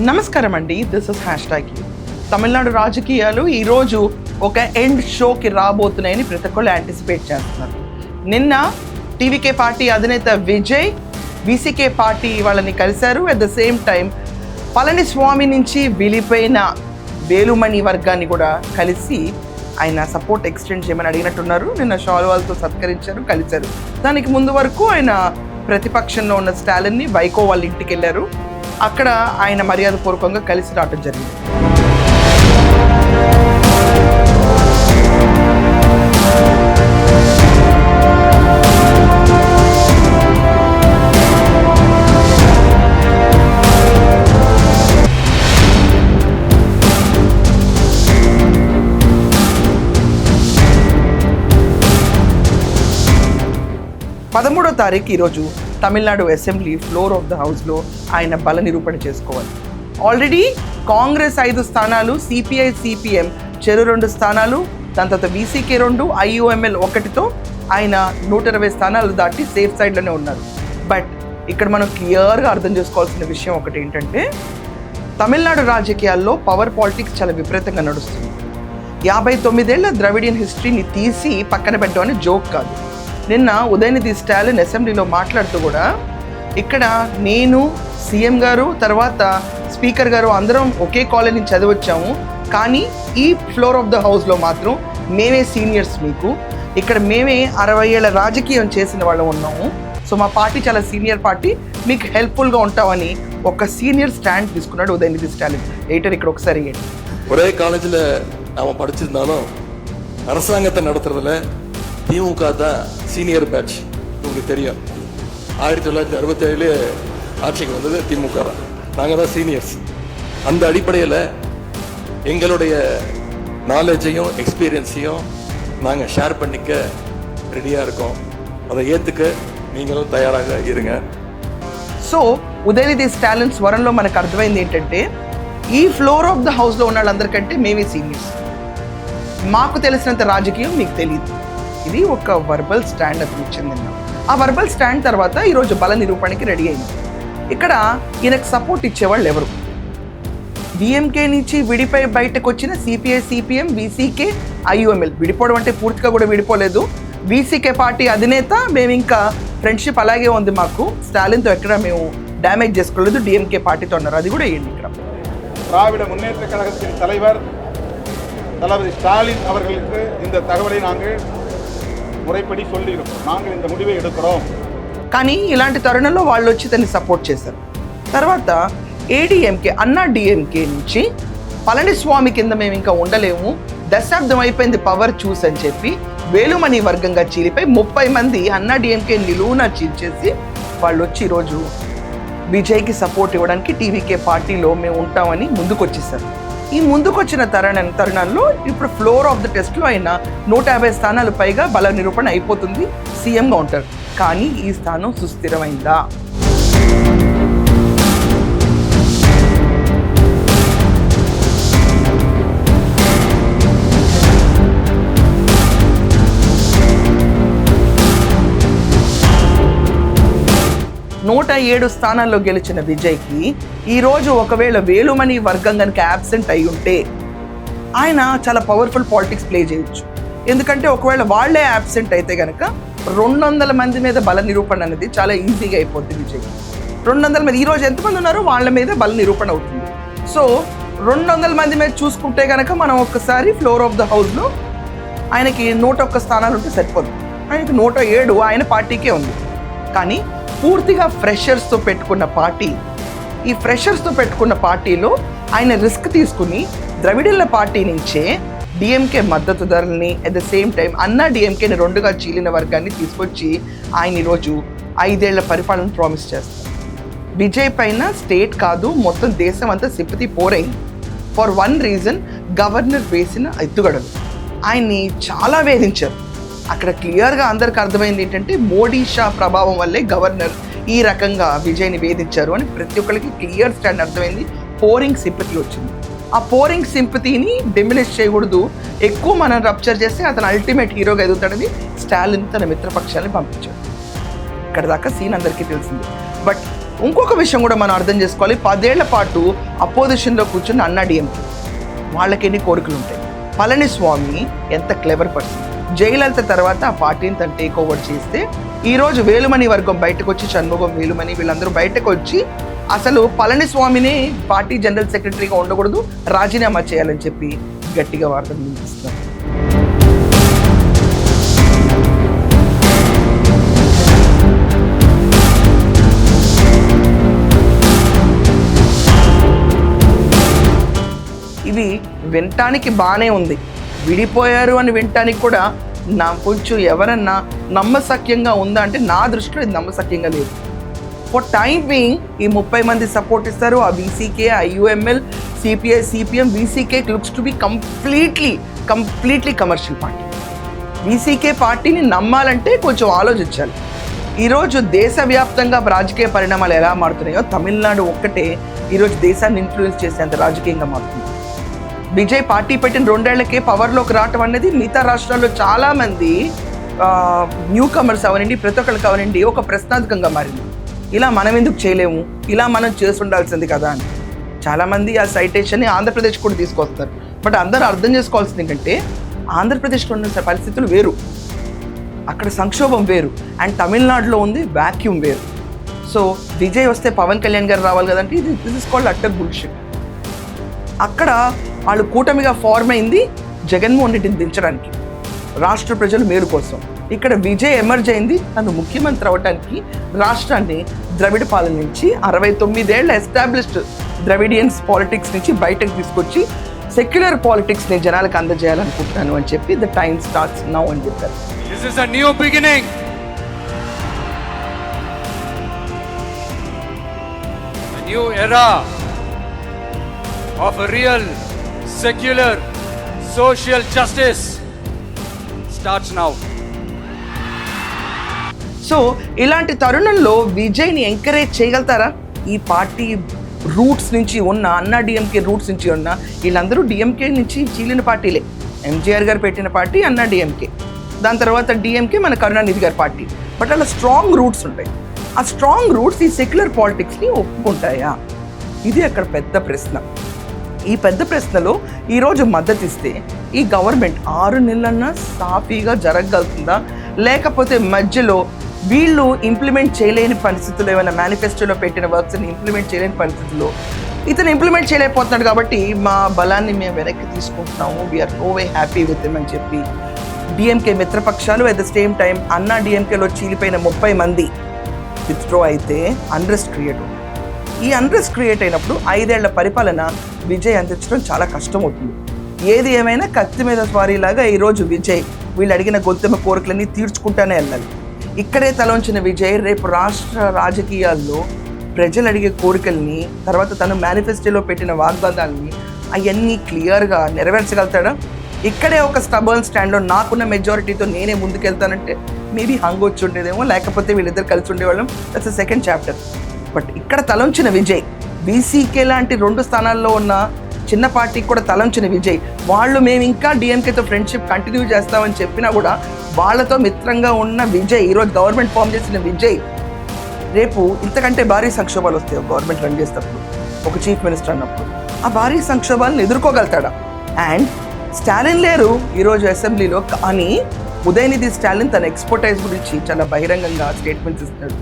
నమస్కారం అండి, this is hashtag you. Tamil Nadu రాజకీయాలు ఈరోజు ఒక ఎండ్ షోకి రాబోతున్నాయని ప్రతి ఒక్కళ్ళు యాంటిసిపేట్ చేస్తున్నారు. నిన్న టీవీకే పార్టీ అధినేత విజయ్ వీసీకే పార్టీ వాళ్ళని కలిశారు. At the same time Palaniswami నుంచి విడిపోయిన వేలుమణి వర్గాన్ని కూడా కలిసి ఆయన సపోర్ట్ ఎక్స్టెండ్ చేయమని అడిగినట్టున్నారు. నిన్న షాల్వాల్తో సత్కరించారు, కలిశారు. దానికి ముందు వరకు ఆయన ప్రతిపక్షంలో ఉన్న స్టాలిన్ని వైకో వాళ్ళ ఇంటికి వెళ్ళారు. అక్కడ ఆయన మర్యాదపూర్వకంగా కలిసి రావడం జరిగింది. పదమూడో తారీఖు ఈరోజు Tamil Nadu assembly floor of the హౌస్లో ఆయన బల నిరూపణ చేసుకోవాలి. ఆల్రెడీ కాంగ్రెస్ 5 స్థానాలు, సిపిఐ సిపిఎం చెరు 2 స్థానాలు, దాని తర్వాత వీసీకే 2, ఐయుఎంఎల్ 1తో ఆయన 120 స్థానాలు దాటి సేఫ్ సైడ్లోనే ఉన్నారు. బట్ ఇక్కడ మనం క్లియర్గా అర్థం చేసుకోవాల్సిన విషయం ఒకటి ఏంటంటే, తమిళనాడు రాజకీయాల్లో పవర్ పాలిటిక్స్ చాలా విపరీతంగా నడుస్తుంది. 59 ఏళ్ల ద్రవిడియన్ హిస్టరీని తీసి పక్కన పెట్టడం జోక్ కాదు. నిన్న ఉదయనిధి స్టాలిన్ అసెంబ్లీలో మాట్లాడుతూ కూడా, ఇక్కడ నేను సీఎం గారు తర్వాత స్పీకర్ గారు అందరం ఒకే కాలేజ్ నుంచి చదివొచ్చాము, కానీ ఈ ఫ్లోర్ ఆఫ్ ద హౌస్లో మాత్రం మేమే సీనియర్స్, మీకు ఇక్కడ మేమే 60 ఏళ్ళ రాజకీయం చేసిన వాళ్ళం ఉన్నాము, సో మా పార్టీ చాలా సీనియర్ పార్టీ, మీకు హెల్ప్ఫుల్గా ఉంటామని ఒక సీనియర్ స్టాండ్ తీసుకున్నాడు ఉదయనిధి స్టాలిన్. ఎయిటర్ ఇక్కడ ఒకసారి ஒரே காலேஜில் நாம் படிச்சிருந்தாலும் அரசாங்கத்தை நடத்துறதுல திமுக தான் சீனியர் பேட்ச். உங்களுக்கு தெரியும், 1967 ஆட்சிக்கு வந்தது திமுக தான். நாங்கள் தான் சீனியர்ஸ். அந்த அடிப்படையில் எங்களுடைய நாலேஜையும் எக்ஸ்பீரியன்ஸையும் நாங்கள் ஷேர் பண்ணிக்க ரெடியாக இருக்கோம். அதை ஏற்றுக்க நீங்களும் తయారుగా இருங்க. సో ఉదయనిధి స్టాలిన్ స్వరంలో మనకు అర్థమైంది ఏంటంటే, ఈ ఫ్లోర్ ఆఫ్ ద హౌస్లో ఉన్న వాళ్ళందరికంటే మేమే సీనియర్స్, మాకు తెలిసినంత రాజకీయం మీకు తెలియదు. ఇది ఒక వర్బల్ స్టాండ్ అతను ఇచ్చింది. ఆ వర్బల్ స్టాండ్ తర్వాత ఈరోజు బల నిరూపణకి రెడీ అయింది. ఇక్కడ ఈయనకు సపోర్ట్ ఇచ్చేవాళ్ళు ఎవరు? డిఎంకే నుంచి విడిపోయి బయటకు వచ్చిన సిపిఐ సిపిఎం వీసీకే ఐయుఎంఎల్. విడిపోవడం అంటే పూర్తిగా కూడా విడిపోలేదు. వీసీకే పార్టీ అధినేత మేము ఇంకా ఫ్రెండ్షిప్ అలాగే ఉంది మాకు, స్టాలిన్తో ఎక్కడ మేము డ్యామేజ్ చేసుకోలేదు, డిఎంకే పార్టీతో అన్నారు. అది కూడా ఏంటి ఇక్కడ திராவிட முன்னேற்ற கழகத்தின் தலைவர் தளபதி ஸ்டாலின் அவர்களுக்கு இந்த தகவலை நாங்கள் మురైపడి சொல்லியிருக்கோம். நாங்கள் இந்த முடிவை எடுக்கிறோம். కానీ ఇలాంటి తరుణంలో వాళ్ళు వచ్చి దాన్ని సపోర్ట్ చేశారు. తర్వాత ఏడీఎంకే అన్నా డిఎంకే నుంచి పళనిస్వామి కింద మేము ఇంకా ఉండలేము, దశాబ్దం అయిపోయింది పవర్ చూస్ అని చెప్పి వేలుమణి వర్గంగా చీలిపై 30 మంది అన్నా డిఎంకే నిలువునా చీల్చేసి వాళ్ళు వచ్చి ఈరోజు విజయ్కి సపోర్ట్ ఇవ్వడానికి టీవీకే పార్టీలో మేము ఉంటామని ముందుకొచ్చేసారు. ఈ ముందుకొచ్చిన తరుణంలో ఇప్పుడు ఫ్లోర్ ఆఫ్ ద టెస్ట్లో అయినా 150 స్థానాలు పైగా బల నిరూపణ అయిపోతుంది, సీఎంగా ఉంటారు. కానీ ఈ స్థానం సుస్థిరమైందా? నూట 7 స్థానాల్లో గెలిచిన విజయ్కి ఈరోజు ఒకవేళ వేలుమణి వర్గం కనుక యాబ్సెంట్ అయి ఉంటే ఆయన చాలా పవర్ఫుల్ పాలిటిక్స్ ప్లే చేయొచ్చు. ఎందుకంటే ఒకవేళ వాళ్ళే యాబ్సెంట్ అయితే కనుక 200 మంది మీద బల నిరూపణ అనేది చాలా ఈజీగా అయిపోతుంది విజయ్కి. 200 మంది ఈరోజు ఎంతమంది ఉన్నారో వాళ్ళ మీద బల నిరూపణ అవుతుంది. సో 200 మంది మీద చూసుకుంటే కనుక మనం ఒక్కసారి ఫ్లోర్ ఆఫ్ ద హౌస్లో ఆయనకి 101 స్థానాలు ఉంటే సరిపోదు. ఆయనకి 107 ఆయన పార్టీకే ఉంది. కానీ పూర్తిగా ఫ్రెషర్స్తో పెట్టుకున్న పార్టీ, ఈ ఫ్రెషర్స్తో పెట్టుకున్న పార్టీలో ఆయన రిస్క్ తీసుకుని ద్రవిడియన్ల పార్టీ నుంచే డిఎంకే మద్దతుదారుల్ని, at the same time Anna డిఎంకేని 2గా చీలిన వర్గాన్ని తీసుకొచ్చి ఆయన ఈరోజు 5 ఏళ్ల పరిపాలన ప్రామిస్ చేస్తారు. విజయ్ పైన స్టేట్ కాదు మొత్తం దేశం అంతా సింపతి పోరైంది. ఫర్ వన్ రీజన్, గవర్నర్ వేసిన ఎత్తుగడలు ఆయన్ని చాలా వేధించారు. అక్కడ క్లియర్గా అందరికి అర్థమైంది ఏంటంటే, మోడీ షా ప్రభావం వల్లే గవర్నర్ ఈ రకంగా విజయ్ని వేధించారు అని ప్రతి ఒక్కరికి క్లియర్ స్టాండ్ అర్థమైంది. పోరింగ్ సింపతి వచ్చింది. ఆ పోరింగ్ సింపతిని డిమినిష్ చేయకూడదు, ఎక్కువ మనం రప్చర్ చేస్తే అతను అల్టిమేట్ హీరోగా ఎదుగుతాడని స్టాలిన్ తన మిత్రపక్షాన్ని పంపించాడు. ఇక్కడ దాకా సీన్ అందరికీ తెలిసింది. బట్ ఇంకొక విషయం కూడా మనం అర్థం చేసుకోవాలి, 10 ఏళ్ల పాటు అపోజిషన్లో కూర్చున్న అన్నా డిఎంకే వాళ్ళకి ఎన్ని కోరికలు ఉంటాయి. పళనిస్వామి ఎంత క్లెవర్ పర్సన్. జయలలిత తర్వాత ఆ పార్టీని తను టేక్ ఓవర్ చేస్తే ఈరోజు వేలుమణి వర్గం బయటకు వచ్చి, షణ్ముగం, వేలుమణి వీళ్ళందరూ బయటకు వచ్చి అసలు పళనిస్వామిని పార్టీ జనరల్ సెక్రటరీగా ఉండకూడదు, రాజీనామా చేయాలని చెప్పి గట్టిగా వార్తలు వినిపిస్తున్నారు. ఇది వినటానికి బాగానే ఉంది, విడిపోయారు అని వినటానికి కూడా నా కొంచెం ఎవరన్నా నమ్మశక్యంగా ఉందా అంటే నా దృష్టిలో ఇది నమ్మశక్యంగా లేదు. ఫర్ టైం బీయింగ్ ఈ 30 మంది సపోర్ట్ ఇస్తారు. ఆ BCK, IUML, CPI, CPM, BCK looks to be completely commercial party. BCK పార్టీని నమ్మాలంటే కొంచెం ఆలోచించాలి. ఈరోజు దేశవ్యాప్తంగా రాజకీయ పరిణామాలు ఎలా మారుతున్నాయో తమిళనాడు ఒక్కటే ఈరోజు దేశాన్ని ఇన్ఫ్లుయెన్స్ చేసేంత రాజకీయంగా మారుతుంది. విజయ్ పార్టీ పెట్టిన 2 ఏళ్లకే పవర్లోకి రావటం అనేది మిగతా రాష్ట్రాల్లో చాలామంది న్యూ కమర్స్ అవనండి, ప్రతి ఒక్కరికి అవనండి ఒక ప్రశ్నార్థకంగా మారింది. ఇలా మనం ఎందుకు చేయలేము, ఇలా మనం చేసి ఉండాల్సింది కదా అని చాలామంది ఆ సైటేషన్ని ఆంధ్రప్రదేశ్ కూడా తీసుకొస్తారు. బట్ అందరూ అర్థం చేసుకోవాల్సింది ఏంటంటే ఆంధ్రప్రదేశ్లో ఉన్న పరిస్థితులు వేరు, అక్కడ సంక్షోభం వేరు, అండ్ తమిళనాడులో ఉంది వాక్యూమ్ వేరు. సో విజయ్ వస్తే పవన్ కళ్యాణ్ గారు రావాలి కదంటే this is called utter bullshit. అక్కడ వాళ్ళు కూటమిగా ఫార్మ్ అయింది జగన్మోహన్ రెడ్డిని దించడానికి, రాష్ట్ర ప్రజల మేలు కోసం. ఇక్కడ విజయ్ ఎమర్జ్ అయింది తను ముఖ్యమంత్రి అవడానికి, రాష్ట్రాన్ని ద్రవిడ పాలన నుంచి 69 ఏళ్ల ఎస్టాబ్లిష్డ్ ద్రవిడియన్స్ పాలిటిక్స్ నుంచి బయటకు తీసుకొచ్చి సెక్యులర్ పాలిటిక్స్ని జనాలకు అందజేయాలనుకుంటున్నాను అని చెప్పి ద టైమ్ స్టార్ట్స్ నౌ అని చెప్పారు. This is a new beginning. A new era of a real secular social justice starts now. So ఇలాంటి తరుణంలో విజయ్ని ఎంకరేజ్ చేయగలుగుతారా? ఈ పార్టీ రూట్స్ నుంచి ఉన్న అన్నా డిఎంకే రూట్స్ నుంచి ఉన్న వీళ్ళందరూ డిఎంకే నుంచి చీలిన పార్టీలే. ఎంజీఆర్ గారు పెట్టిన పార్టీ అన్నా డిఎంకే, దాని తర్వాత డిఎంకే మన కరుణానిధి గారి పార్టీ. బట్ అలా స్ట్రాంగ్ రూట్స్ ఉంటాయి. ఆ స్ట్రాంగ్ రూట్స్ ఈ సెక్యులర్ పాలిటిక్స్ని ఒప్పుకుంటాయా? ఇది అక్కడ పెద్ద ప్రశ్న. ఈ పెద్ద ప్రశ్నలో ఈరోజు మద్దతు ఇస్తే ఈ గవర్నమెంట్ 6 నెలలన్నా సాఫీగా జరగగలుగుతుందా, లేకపోతే మధ్యలో వీళ్ళు ఇంప్లిమెంట్ చేయలేని పరిస్థితుల్లో, ఏమైనా మేనిఫెస్టోలో పెట్టిన వర్క్స్ని ఇంప్లిమెంట్ చేయలేని పరిస్థితుల్లో ఇతను ఇంప్లిమెంట్ చేయలేకపోతున్నాడు కాబట్టి మా బలాన్ని మేము వెనక్కి తీసుకుంటున్నాము, we are no way happy with him అని చెప్పి డిఎంకే మిత్రపక్షాలు at the same time Anna డిఎంకేలో చీలిపోయిన 30 మంది విత్డ్రా అయితే అన్రెస్ట్ క్రియేట్ అవుతుంది. ఈ అన్రెస్ట్ క్రియేట్ అయినప్పుడు 5 ఏళ్ల పరిపాలన విజయ్ అందించడం చాలా కష్టం అవుతుంది. ఏది ఏమైనా కత్తి మీద స్వారీలాగా ఈరోజు విజయ్ వీళ్ళు అడిగిన గొంతెమ్మ కోరికలన్నీ తీర్చుకుంటానే వెళ్ళాలి. ఇక్కడే తలవంచిన విజయ్ రేపు రాష్ట్ర రాజకీయాల్లో ప్రజలు అడిగే కోరికల్ని, తర్వాత తను మేనిఫెస్టోలో పెట్టిన వాగ్దానాలని అవన్నీ క్లియర్గా నెరవేర్చగలుగుతాడా? ఇక్కడే ఒక స్టబర్న్ స్టాండ్లో నాకున్న మెజారిటీతో నేనే ముందుకెళ్తానంటే మేబీ హంగ్ వచ్చి ఉండేదేమో, లేకపోతే వీళ్ళిద్దరు కలిసి ఉండేవాళ్ళం, దట్స్ సెకండ్ చాప్టర్. బట్ ఇక్కడ తలంచిన విజయ్ బీసీకే లాంటి 2 స్థానాల్లో ఉన్న చిన్న పార్టీకి కూడా తలంచిన విజయ్, వాళ్ళు మేము ఇంకా డిఎంకేతో ఫ్రెండ్షిప్ కంటిన్యూ చేస్తామని చెప్పినా కూడా వాళ్ళతో మిత్రంగా ఉన్న విజయ్, ఈరోజు గవర్నమెంట్ ఫామ్ చేసిన విజయ్ రేపు ఇంతకంటే భారీ సంక్షోభాలు వస్తాయి గవర్నమెంట్ రన్ చేసేటప్పుడు, ఒక చీఫ్ మినిస్టర్ అన్నప్పుడు. ఆ భారీ సంక్షోభాలను ఎదుర్కోగలుగుతాడా? అండ్ స్టాలిన్ లేరు ఈరోజు అసెంబ్లీలో, కానీ ఉదయనిధి స్టాలిన్ తన ఎక్స్పర్టైజ్ గురించి చాలా బహిరంగంగా స్టేట్మెంట్స్ ఇస్తున్నాడు.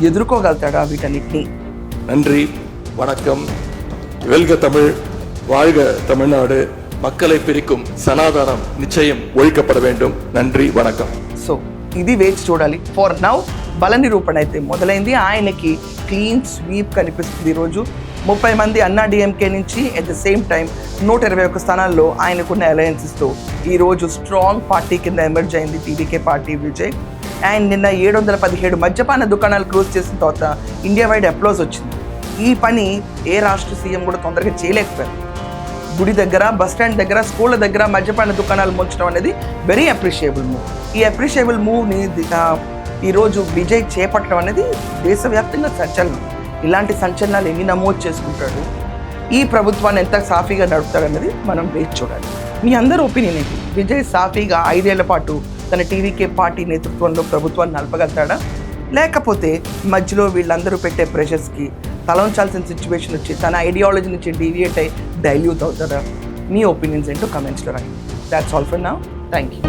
ఎదుర్కోగలుగుతాడా వీటన్నిటిని? நன்றி, வணக்கம். வெல்க தமிழ், வாழ்க தமிழ்நாடு. மக்களை பிரிக்கும் சனாதனம் நிச்சயம் ஒழிக்கப்பட வேண்டும். நன்றி, வணக்கம். సో ఇది వేచి చూడాలి. ఫర్ నౌ బల నిరూపణ అయితే మొదలైంది. ఆయనకి క్లీన్ స్వీప్ కనిపిస్తుంది. ఈరోజు 30 మంది అన్నా డిఎంకే నుంచి అట్ ద సేమ్ టైం 121 స్థానాల్లో ఆయనకున్న అలయన్సెస్తో ఈరోజు స్ట్రాంగ్ పార్టీ కింద ఎమర్జ్ అయింది టీడీకే పార్టీ విజయ్. అండ్ నిన్న 717 మద్యపాన దుకాణాలు క్లోజ్ చేసిన తర్వాత ఇండియా వైడ్ అప్లోజ్ వచ్చింది. ఈ పని ఏ రాష్ట్ర సీఎం కూడా తొందరగా చేయలేకపోయారు. గుడి దగ్గర, బస్ స్టాండ్ దగ్గర, స్కూళ్ళ దగ్గర మద్యపాన దుకాణాలు ముంచడం అనేది వెరీ అప్రిషియబుల్ మూవ్. ఈ అప్రిషియబుల్ మూవ్ని ఈరోజు విజయ్ చేపట్టడం అనేది దేశవ్యాప్తంగా సంచలనం. ఇలాంటి సంచలనాలు ఎన్ని నమోదు చేసుకుంటాడు, ఈ ప్రభుత్వాన్ని ఎంత సాఫీగా నడుపుతాడన్నది మనం వేచి చూడాలి. మీ అందరి ఒపీనియన్ ఏంటి? విజయ్ సాఫీగా 5 ఏళ్ల పాటు తన టీవీకే పార్టీ నేతృత్వంలో ప్రభుత్వాన్ని నడపగలుగుతాడా? లేకపోతే మధ్యలో వీళ్ళందరూ పెట్టే ప్రెషర్స్కి తలంచాల్సిన సిచ్యువేషన్ వచ్చి తన ఐడియాలజీ నుంచి డీవియేట్ అయ్యి డైల్యూట్ అవుతారా? మీ ఒపీనియన్స్ ఏంటో కమెంట్స్లో రాయండి. That's all for now. Thank you.